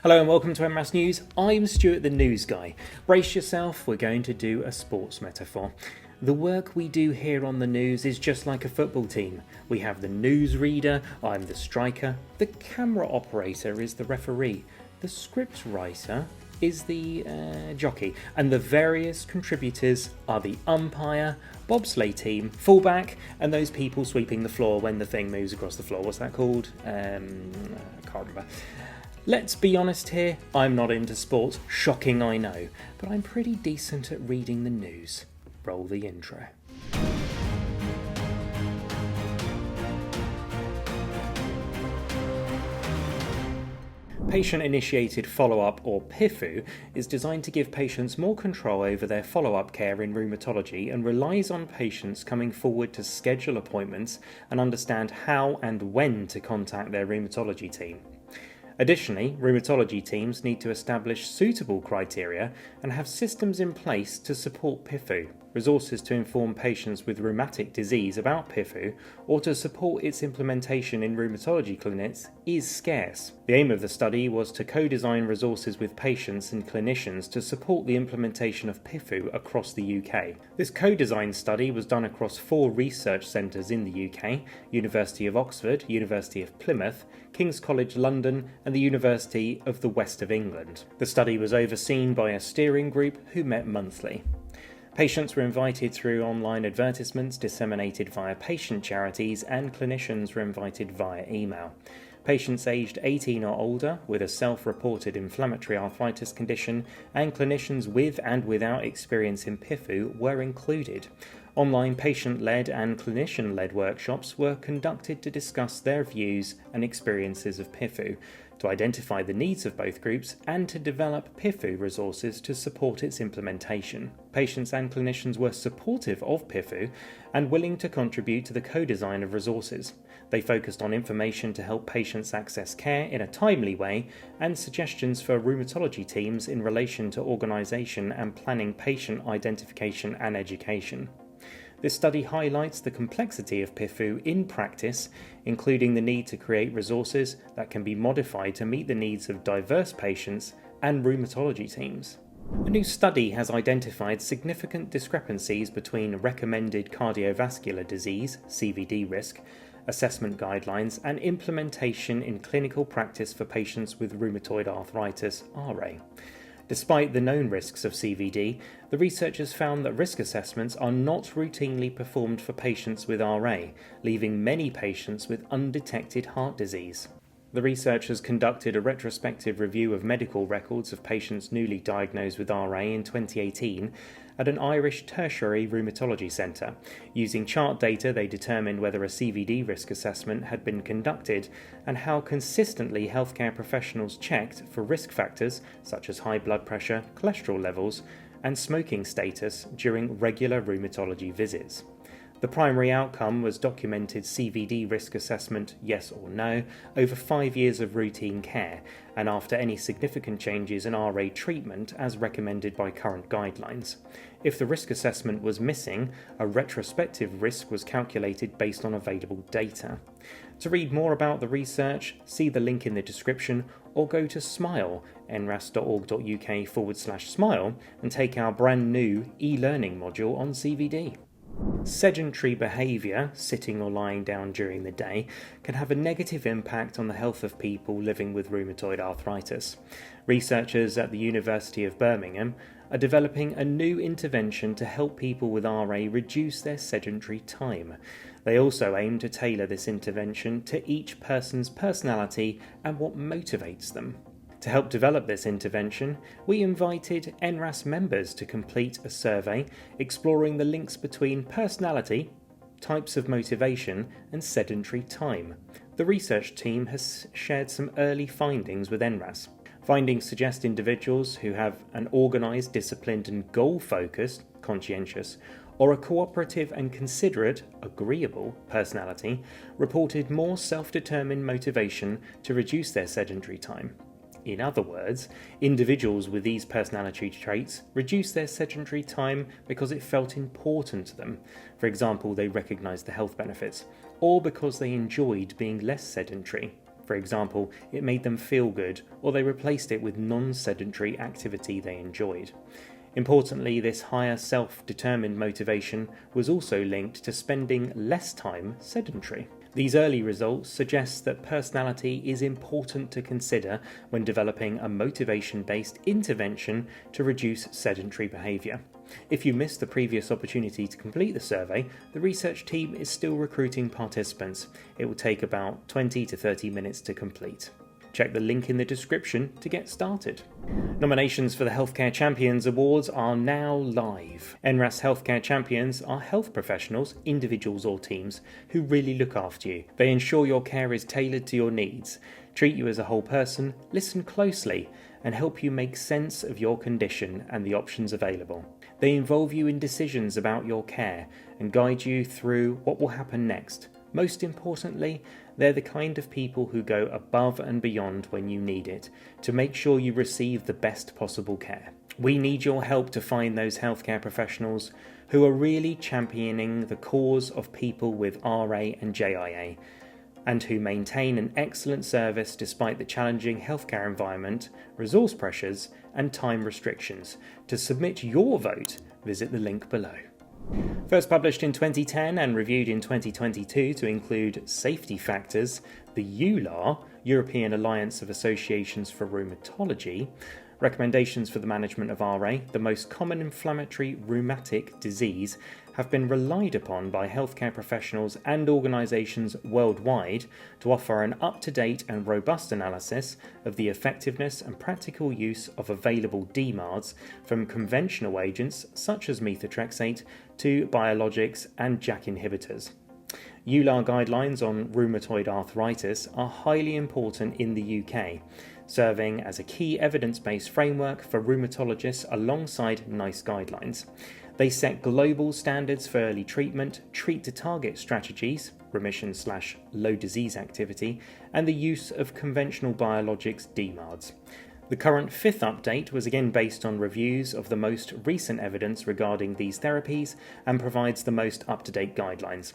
Hello and welcome to NRAS News. I'm Stuart the News Guy. Brace yourself, we're going to do a sports metaphor. The work we do here on the news is just like a football team. We have the newsreader, I'm the striker, the camera operator is the referee, the script writer is the jockey, and the various contributors are the umpire, bobsleigh team, fullback, and those people sweeping the floor when the thing moves across the floor. What's that called? I can't remember. Let's be honest here, I'm not into sports, shocking I know, but I'm pretty decent at reading the news. Roll the intro. Patient-initiated follow-up, or PIFU, is designed to give patients more control over their follow-up care in rheumatology and relies on patients coming forward to schedule appointments and understand how and when to contact their rheumatology team. Additionally, rheumatology teams need to establish suitable criteria and have systems in place to support PIFU, resources to inform patients with rheumatic disease about PIFU or to support its implementation in rheumatology clinics is scarce. The aim of the study was to co-design resources with patients and clinicians to support the implementation of PIFU across the UK. This co-design study was done across 4 research centres in the UK: University of Oxford, University of Plymouth, King's College London and the University of the West of England. The study was overseen by a steering group who met monthly. Patients were invited through online advertisements disseminated via patient charities, and clinicians were invited via email. Patients aged 18 or older with a self-reported inflammatory arthritis condition and clinicians with and without experience in PIFU were included. Online patient-led and clinician-led workshops were conducted to discuss their views and experiences of PIFU, to identify the needs of both groups and to develop PIFU resources to support its implementation. Patients and clinicians were supportive of PIFU and willing to contribute to the co-design of resources. They focused on information to help patients access care in a timely way and suggestions for rheumatology teams in relation to organisation and planning patient identification and education. This study highlights the complexity of PIFU in practice, including the need to create resources that can be modified to meet the needs of diverse patients and rheumatology teams. A new study has identified significant discrepancies between recommended cardiovascular disease (CVD) risk assessment guidelines and implementation in clinical practice for patients with rheumatoid arthritis (RA). Despite the known risks of CVD, the researchers found that risk assessments are not routinely performed for patients with RA, leaving many patients with undetected heart disease. The researchers conducted a retrospective review of medical records of patients newly diagnosed with RA in 2018 at an Irish tertiary rheumatology centre. Using chart data, they determined whether a CVD risk assessment had been conducted and how consistently healthcare professionals checked for risk factors such as high blood pressure, cholesterol levels, and smoking status during regular rheumatology visits. The primary outcome was documented CVD risk assessment, yes or no, over 5 years of routine care, and after any significant changes in RA treatment as recommended by current guidelines. If the risk assessment was missing, a retrospective risk was calculated based on available data. To read more about the research, see the link in the description or go to smile, nras.org.uk/smile, and take our brand new e-learning module on CVD. Sedentary behaviour, sitting or lying down during the day, can have a negative impact on the health of people living with rheumatoid arthritis. Researchers at the University of Birmingham are developing a new intervention to help people with RA reduce their sedentary time. They also aim to tailor this intervention to each person's personality and what motivates them. To help develop this intervention, we invited NRAS members to complete a survey exploring the links between personality, types of motivation, and sedentary time. The research team has shared some early findings with NRAS. Findings suggest individuals who have an organised, disciplined and goal-focused, conscientious, or a cooperative and considerate, agreeable personality reported more self-determined motivation to reduce their sedentary time. In other words, individuals with these personality traits reduced their sedentary time because it felt important to them. For example, they recognised the health benefits, or because they enjoyed being less sedentary. For example, it made them feel good, or they replaced it with non-sedentary activity they enjoyed. Importantly, this higher self-determined motivation was also linked to spending less time sedentary. These early results suggest that personality is important to consider when developing a motivation-based intervention to reduce sedentary behaviour. If you missed the previous opportunity to complete the survey, the research team is still recruiting participants. It will take about 20 to 30 minutes to complete. Check the link in the description to get started. Nominations for the Healthcare Champions Awards are now live. NRAS Healthcare Champions are health professionals, individuals or teams, who really look after you. They ensure your care is tailored to your needs, treat you as a whole person, listen closely, and help you make sense of your condition and the options available. They involve you in decisions about your care and guide you through what will happen next. Most importantly, they're the kind of people who go above and beyond when you need it to make sure you receive the best possible care. We need your help to find those healthcare professionals who are really championing the cause of people with RA and JIA and who maintain an excellent service despite the challenging healthcare environment, resource pressures, and time restrictions. To submit your vote, visit the link below. First published in 2010 and reviewed in 2022 to include safety factors, the EULAR, European Alliance of Associations for Rheumatology, recommendations for the management of RA, the most common inflammatory rheumatic disease, have been relied upon by healthcare professionals and organisations worldwide to offer an up-to-date and robust analysis of the effectiveness and practical use of available DMARDs, from conventional agents such as methotrexate to biologics and JAK inhibitors. EULAR guidelines on rheumatoid arthritis are highly important in the UK, serving as a key evidence-based framework for rheumatologists alongside NICE guidelines. They set global standards for early treatment, treat-to-target strategies, remission/low disease activity, and the use of conventional biologics DMARDs. The current fifth update was again based on reviews of the most recent evidence regarding these therapies and provides the most up-to-date guidelines.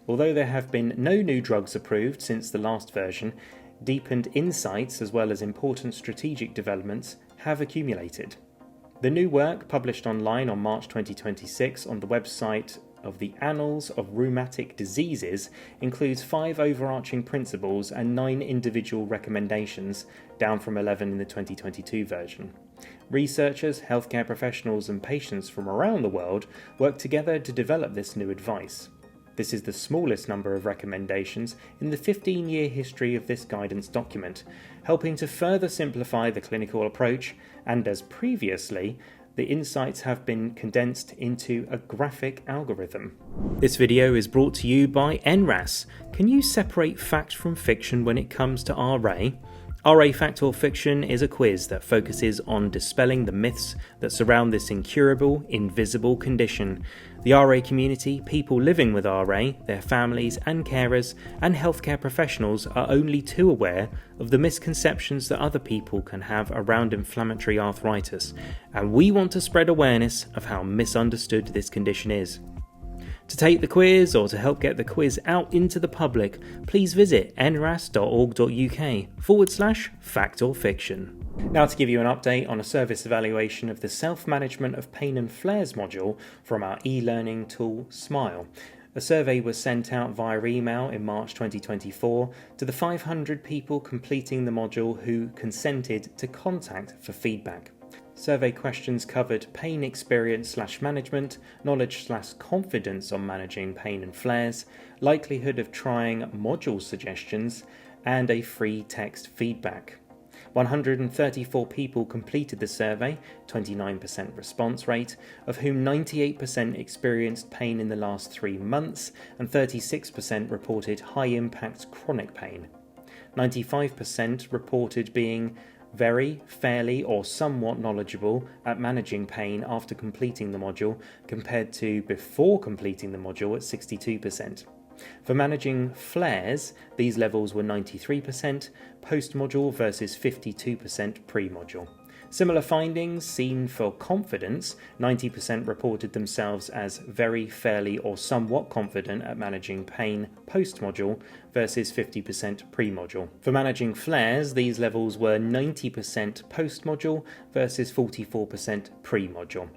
Although there have been no new drugs approved since the last version, deepened insights as well as important strategic developments have accumulated. The new work, published online on March 2026 on the website of the Annals of Rheumatic Diseases, includes 5 overarching principles and 9 individual recommendations, down from 11 in the 2022 version. Researchers, healthcare professionals and patients from around the world work together to develop this new advice. This is the smallest number of recommendations in the 15-year history of this guidance document, helping to further simplify the clinical approach, and as previously, the insights have been condensed into a graphic algorithm. This video is brought to you by NRAS. Can you separate fact from fiction when it comes to RA? RA Fact or Fiction is a quiz that focuses on dispelling the myths that surround this incurable, invisible condition. The RA community, people living with RA, their families and carers, and healthcare professionals are only too aware of the misconceptions that other people can have around inflammatory arthritis, and we want to spread awareness of how misunderstood this condition is. To take the quiz or to help get the quiz out into the public, please visit nras.org.uk/fact or fiction. Now to give you an update on a service evaluation of the Self-Management of Pain and Flares module from our e-learning tool Smile. A survey was sent out via email in March 2024 to the 500 people completing the module who consented to contact for feedback. Survey questions covered pain experience/management, knowledge/confidence on managing pain and flares, likelihood of trying module suggestions, and a free text feedback. 134 people completed the survey, 29% response rate, of whom 98% experienced pain in the last 3 months and 36% reported high-impact chronic pain. 95% reported being very, fairly or somewhat knowledgeable at managing pain after completing the module, compared to before completing the module at 62%. For managing flares, these levels were 93% post-module versus 52% pre-module. Similar findings seen for confidence. 90% reported themselves as very, fairly or somewhat confident at managing pain post-module versus 50% pre-module. For managing flares, these levels were 90% post-module versus 44% pre-module.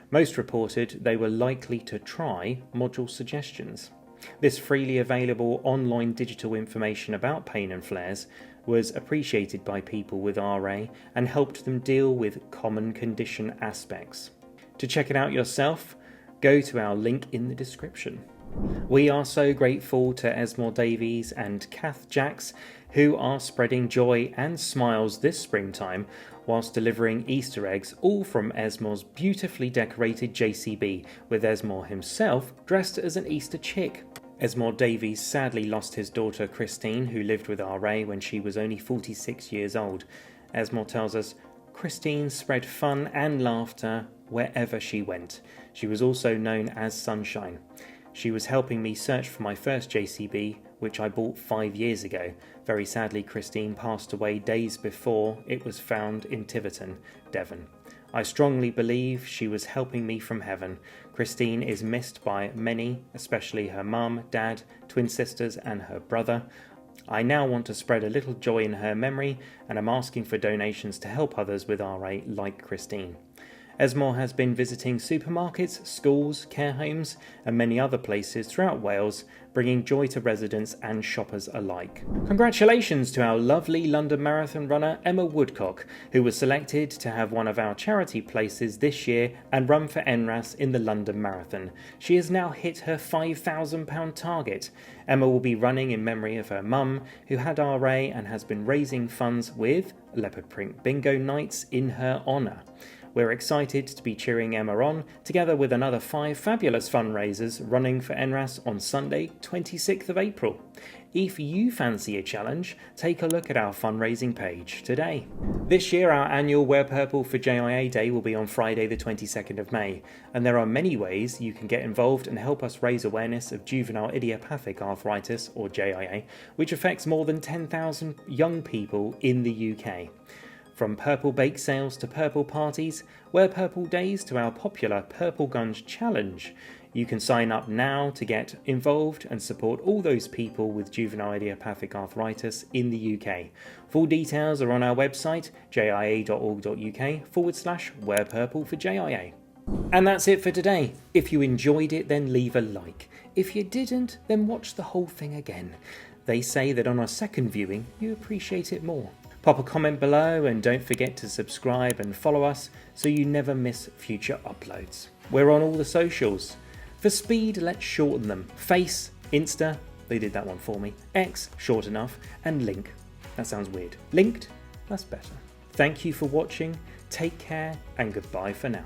Most reported they were likely to try module suggestions. This freely available online digital information about pain and flares was appreciated by people with RA and helped them deal with common condition aspects. To check it out yourself, go to our link in the description. We are so grateful to Esmore Davies and Kath Jacks, who are spreading joy and smiles this springtime whilst delivering Easter eggs, all from Esmore's beautifully decorated JCB, with Esmore himself dressed as an Easter chick. Esmore Davies sadly lost his daughter Christine, who lived with RA when she was only 46 years old. Esmore tells us, Christine spread fun and laughter wherever she went. She was also known as Sunshine. She was helping me search for my first JCB, which I bought 5 years ago. Very sadly, Christine passed away days before it was found in Tiverton, Devon. I strongly believe she was helping me from heaven. Christine is missed by many, especially her mum, dad, twin sisters and her brother. I now want to spread a little joy in her memory, and I'm asking for donations to help others with RA like Christine. Esmore has been visiting supermarkets, schools, care homes and many other places throughout Wales, bringing joy to residents and shoppers alike. Congratulations to our lovely London Marathon runner Emma Woodcock, who was selected to have one of our charity places this year and run for NRAS in the London Marathon. She has now hit her £5,000 target. Emma will be running in memory of her mum, who had RA and has been raising funds with Leopard Print Bingo Nights in her honour. We're excited to be cheering Emma on, together with another 5 fabulous fundraisers running for NRAS on Sunday, 26th of April. If you fancy a challenge, take a look at our fundraising page today. This year, our annual Wear Purple for JIA Day will be on Friday the 22nd of May, and there are many ways you can get involved and help us raise awareness of juvenile idiopathic arthritis, or JIA, which affects more than 10,000 young people in the UK. From purple bake sales to purple parties, Wear Purple Days to our popular Purple Guns Challenge. You can sign up now to get involved and support all those people with juvenile idiopathic arthritis in the UK. Full details are on our website, jia.org.uk/Wear Purple for JIA. And that's it for today. If you enjoyed it, then leave a like. If you didn't, then watch the whole thing again. They say that on a second viewing, you appreciate it more. Pop a comment below and don't forget to subscribe and follow us so you never miss future uploads. We're on all the socials. For speed, let's shorten them. Face, Insta, they did that one for me. X, short enough, and Link. That sounds weird. Linked, that's better. Thank you for watching, take care, and goodbye for now.